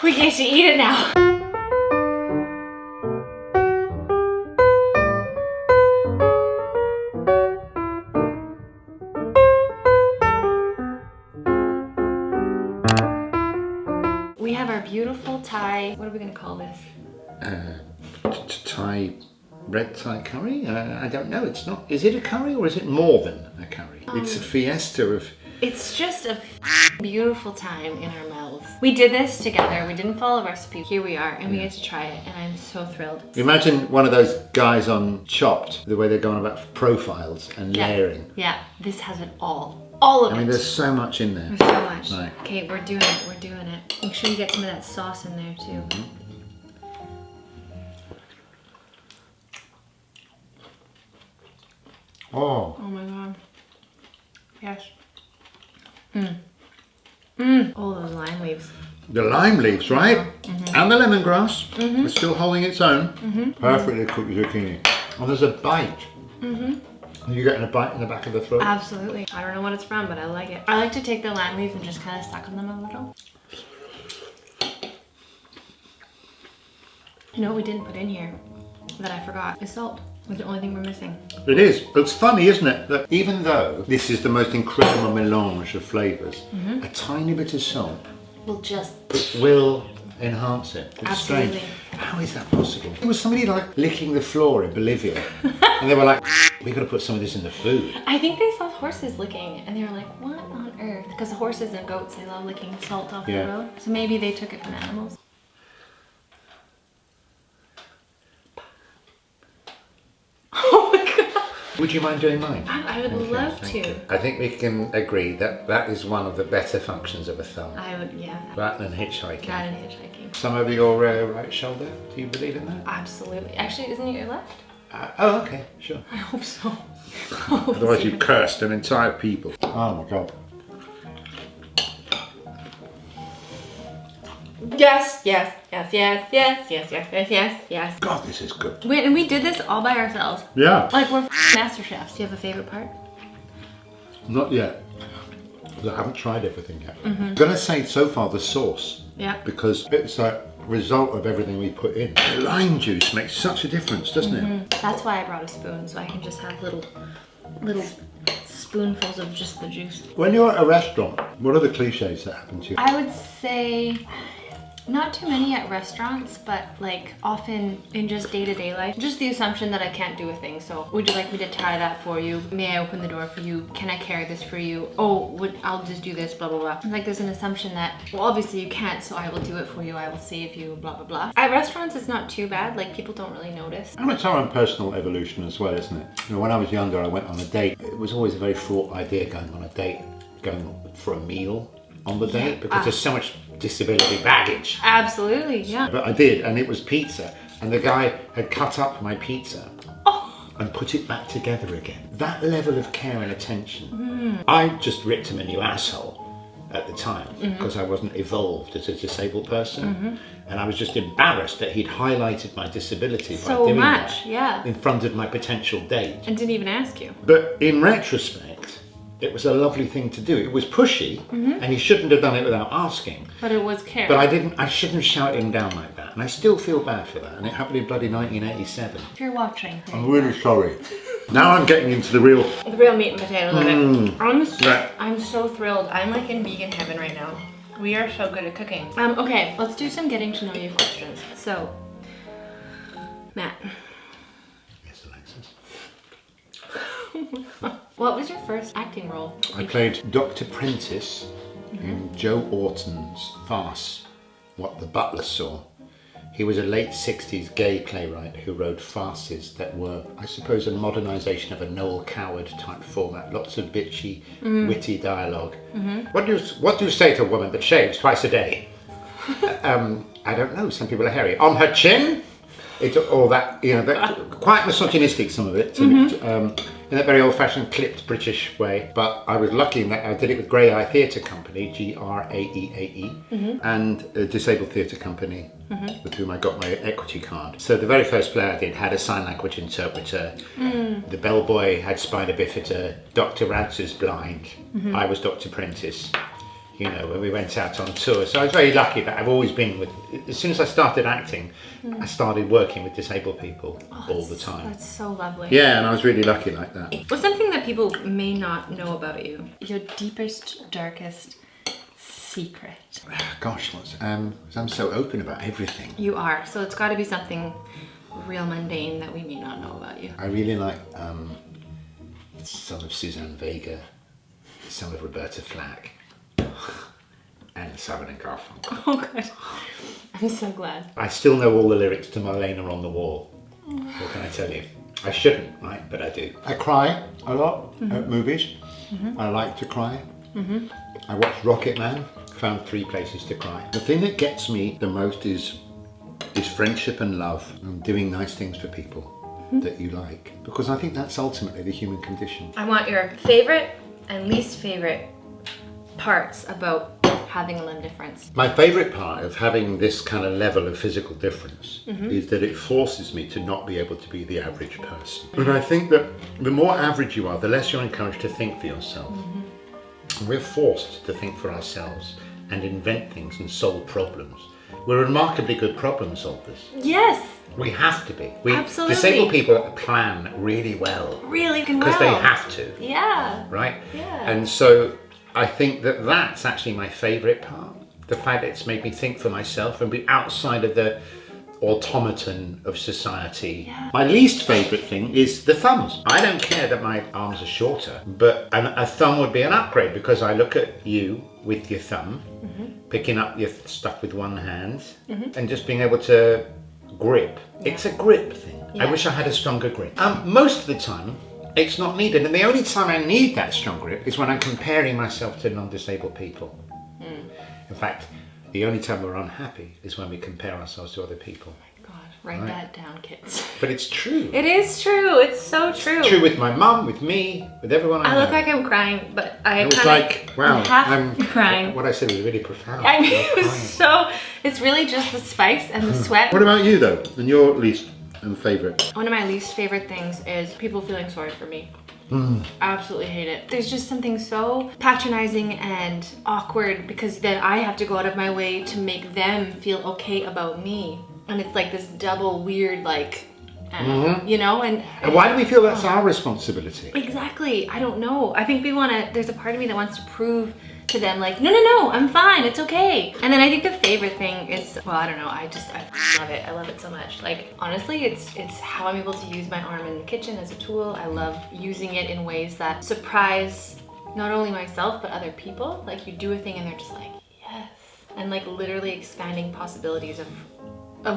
We get to eat it now. We have our beautiful Thai, what are we gonna call this? Thai, red Thai curry? I don't know, it's not, is it a curry or is it more than a curry? It's a fiesta of... It's just a beautiful time in our mouths. We did this together, we didn't follow a recipe. Here we are, and we get to try it, and I'm so thrilled. Imagine one of those guys on Chopped, the way they're going about profiles and layering. Yeah, this has it all. All of it. I mean, there's so much in there. There's so much. Right. Okay, we're doing it, we're doing it. Make sure you get some of that sauce in there too. Oh. Oh my god. Yes. Oh, those lime leaves. The lime leaves, right? And the lemongrass. It's still holding its own. Perfectly cooked zucchini. And there's a bite. You're getting a bite in the back of the throat? Absolutely. I don't know what it's from, but I like it. I like to take the lime leaves and just kind of suck on them a little. You know what we didn't put in here that I forgot is salt. It's the only thing we're missing. It is. It's funny, isn't it, that even though this is the most incredible melange of flavours, a tiny bit of salt will enhance it. It's Absolutely. strange. How is that possible? It was somebody like licking the floor in Bolivia, and they were like, "We got to put some of this in the food." I think they saw horses licking, and they were like, "What on earth?" Because horses and goats, they love licking salt off the road. So maybe they took it from animals. Oh my god! Would you mind doing mine? I would love to. I think we can agree that that is one of the better functions of a thumb. I would, yeah. That and hitchhiking. That and hitchhiking. Some over your right shoulder. Do you believe in that? Absolutely. Actually, isn't it your left? Oh, okay, sure. I hope so. Otherwise you cursed an entire people. Oh my god. Yes, yes, yes, yes, yes, yes, yes, yes, yes, yes. God, this is good. Wait, and we did this all by ourselves. Yeah. Like we're master chefs. Do you have a favorite part? Not yet. I haven't tried everything yet. I'm gonna say so far the sauce. Yeah. Because it's a result of everything we put in. The lime juice makes such a difference, doesn't it? That's why I brought a spoon, so I can just have little spoonfuls of just the juice. When you're at a restaurant, what are the cliches that happen to you? I would say not too many at restaurants, but like often in just day-to-day life. Just the assumption that I can't do a thing. So would you like me to tie that for you? May I open the door for you? Can I carry this for you? Oh, I'll just do this, blah, blah, blah. Like there's an assumption that, well, obviously you can't, so I will do it for you. I will save you, blah, blah, blah. At restaurants, it's not too bad. Like people don't really notice. And it's our own personal evolution as well, isn't it? You know, when I was younger, I went on a date. It was always a very fraught idea going on a date, going for a meal on the date, because there's so much disability baggage. Absolutely, yeah. But I did, and it was pizza, and the guy had cut up my pizza and put it back together again. That level of care and attention. I just ripped him a new asshole at the time because I wasn't evolved as a disabled person, and I was just embarrassed that he'd highlighted my disability by doing that in front of my potential date. And didn't even ask you. But in retrospect, it was a lovely thing to do. It was pushy, and he shouldn't have done it without asking. But it was care. But I shouldn't shout him down like that. And I still feel bad for that. And it happened in bloody 1987. If you're watching. I'm really sorry. Now I'm getting into the real meat and potatoes of it. I'm so thrilled. I'm like in vegan heaven right now. We are so good at cooking. Okay, let's do some getting to know you questions. So, Matt. Yes, Alexis. What was your first acting role? I played Dr. Prentice in Joe Orton's farce, What the Butler Saw. He was a late 60s gay playwright who wrote farces that were, I suppose, a modernisation of a Noel Coward type format. Lots of bitchy, witty dialogue. What do you say to a woman that shaves twice a day? I don't know, some people are hairy. On her chin? All that, you know, quite misogynistic, some of it. In that very old-fashioned clipped British way, but I was lucky in that I did it with Grey Eye Theatre Company, GRAEAE, and a disabled theatre company with whom I got my equity card. So the very first play I did had a sign language interpreter, the bellboy had spina bifida, Dr. Radz is blind, I was Dr. Prentice. you know, when we went out on tour. So I was very lucky that I've always been with, as soon as I started acting, I started working with disabled people all the time. That's so lovely. Yeah, and I was really lucky like that. What's something that people may not know about you? Your deepest, darkest secret. Gosh, I'm so open about everything. You are, so it's got to be something real mundane that we may not know about you. I really like some of Suzanne Vega, some of Roberta Flack, and Simon and Garfunkel. Oh, good. I'm so glad. I still know all the lyrics to Marlena on the Wall. What can I tell you? I shouldn't, right? But I do. I cry a lot at movies. I like to cry. I watched Rocket Man, found 3 places to cry. The thing that gets me the most is friendship and love and doing nice things for people that you like. Because I think that's ultimately the human condition. I want your favorite and least favorite parts about having a limb difference. My favourite part of having this kind of level of physical difference is that it forces me to not be able to be the average person. And I think that the more average you are, the less you're encouraged to think for yourself. We're forced to think for ourselves and invent things and solve problems. We're remarkably good problem solvers. Yes! We have to be. Absolutely. Disabled people plan really well. Really well. Because they have to. Yeah. Right? Yeah. And so I think that that's actually my favourite part. The fact that it's made me think for myself and be outside of the automaton of society. Yeah. My least favourite thing is the thumbs. I don't care that my arms are shorter, but a thumb would be an upgrade because I look at you with your thumb, picking up your stuff with one hand, and just being able to grip. Yeah. It's a grip thing. Yeah. I wish I had a stronger grip. Most of the time, it's not needed, and the only time I need that strong grip is when I'm comparing myself to non-disabled people. In fact, the only time we're unhappy is when we compare ourselves to other people. Oh my God, write that down, kids. But it's true. It is true. It's so true. It's true with my mum, with me, with everyone I know. I look like I'm crying, but I was like, wow, I'm crying. What I said was really profound. I mean, it was so. It's really just the spice and the sweat. What about you though? And your least and favourite? One of my least favorite things is people feeling sorry for me. Absolutely hate it. There's just something so patronizing and awkward because then I have to go out of my way to make them feel okay about me. And it's like this double weird, like, you know? And why do we feel that's our responsibility? Exactly. I don't know. I think there's a part of me that wants to prove to them like, no, I'm fine, it's okay. And then I think the favorite thing is, well, I don't know, I love it. I love it so much. Like, honestly, it's how I'm able to use my arm in the kitchen as a tool. I love using it in ways that surprise not only myself, but other people. Like, you do a thing and they're just like, yes. And like literally expanding possibilities of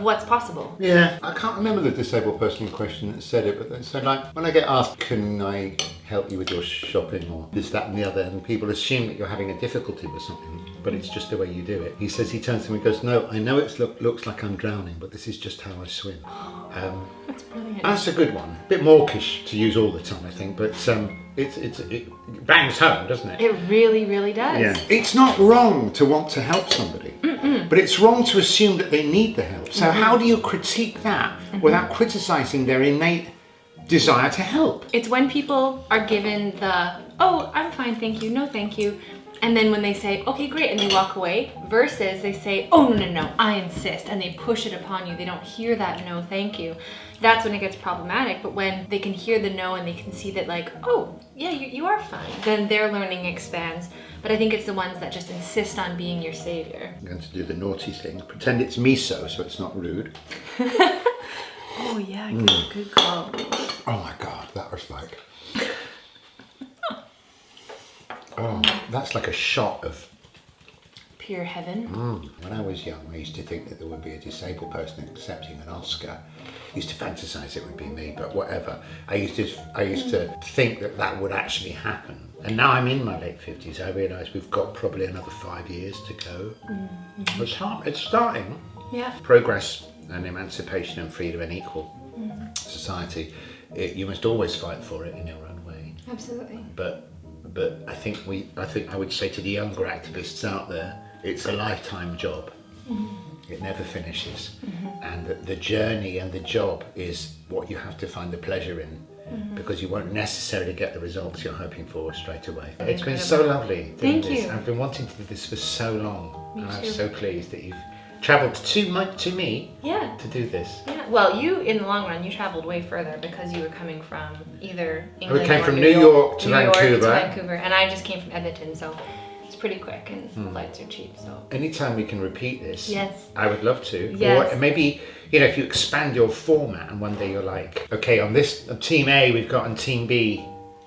what's possible. Yeah, I can't remember the disabled person in question that said it, but they said, like, when I get asked, can I help you with your shopping or this, that and the other, and people assume that you're having a difficulty with something, but it's just the way you do it. He says, he turns to me and goes, no, I know it looks like I'm drowning, but this is just how I swim. That's brilliant. That's a good one. A bit mawkish to use all the time, I think, but it bangs home, doesn't it? It really, really does. Yeah. It's not wrong to want to help somebody, but it's wrong to assume that they need the help. So how do you critique that without criticising their innate desire to help? It's when people are given the, oh, I'm fine, thank you, no thank you. And then when they say, okay, great, and they walk away, versus they say, oh, no, I insist, and they push it upon you. They don't hear that no thank you. That's when it gets problematic. But when they can hear the no and they can see that, like, oh, yeah, you are fine, then their learning expands. But I think it's the ones that just insist on being your savior. I'm going to do the naughty thing. Pretend it's miso so it's not rude. Oh, yeah, good call. Oh my God, that was like... Oh, that's like a shot of pure heaven. When I was young, I used to think that there would be a disabled person accepting an Oscar. I used to fantasize it would be me, but whatever. I used to think that would actually happen. And now I'm in my late 50s, I realise we've got probably another 5 years to go. It's starting. Yeah. Progress and emancipation and freedom and equal society. You must always fight for it in your own way. Absolutely. But I think I would say to the younger activists out there, it's a lifetime job. It never finishes. And the journey and the job is what you have to find the pleasure in. because you won't necessarily get the results you're hoping for straight away. It's been Incredible. so lovely doing Thank this. you. I've been wanting to do this for so long, Me and I'm too. so pleased that you've travelled to me Yeah. to do this. Yeah. Well, you in the long run, you traveled way further because you were coming from either England came or from New New York to New York Vancouver. to Vancouver, and I just came from Edmonton, so it's pretty quick and flights are cheap. So Anytime we can repeat this, Yes. I would love to. Yes. Or maybe, if you expand your format and one day you're like, okay, on Team A we've got on Team B,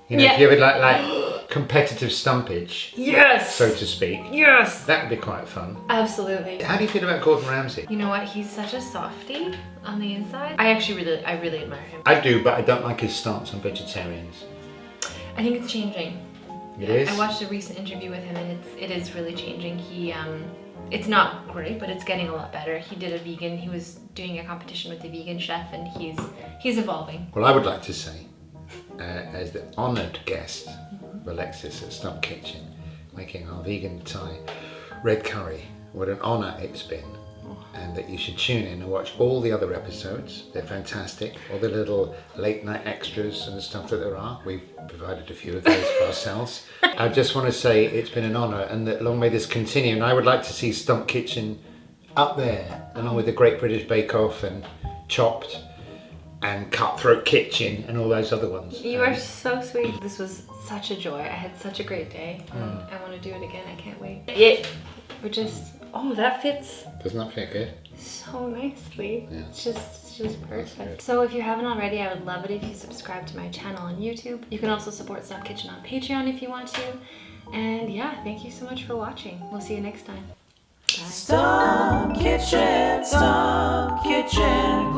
Yeah. if you ever like competitive stumpage, yes. so to speak, Yes. that would be quite fun. Absolutely. How do you feel about Gordon Ramsay? You know what? He's such a softie on the inside. I really admire him. I do, but I don't like his stance on vegetarians. I think it's changing. It is? I watched a recent interview with him, and it is really changing. It's not great, but it's getting a lot better. He was doing a competition with a vegan chef, and he's evolving. Well, I would like to say, as the honoured guest of Alexis at Stump Kitchen, making our vegan Thai red curry, what an honour it's been. And that you should tune in and watch all the other episodes. They're fantastic. All the little late night extras and stuff that there are. We've provided a few of those for ourselves. I just want to say it's been an honour, and that long may this continue. And I would like to see Stump Kitchen up there, along with the Great British Bake Off and Chopped and Cutthroat Kitchen and all those other ones. You are so sweet. This was such a joy. I had such a great day. I want to do it again. I can't wait. That fits Doesn't that feel good? so nicely. Yeah. It's just perfect. good. So if you haven't already, I would love it if you subscribe to my channel on YouTube. You can also support Stump Kitchen on Patreon if you want to. And yeah, thank you so much for watching. We'll see you next time. Bye. Stump Kitchen, Stump Kitchen.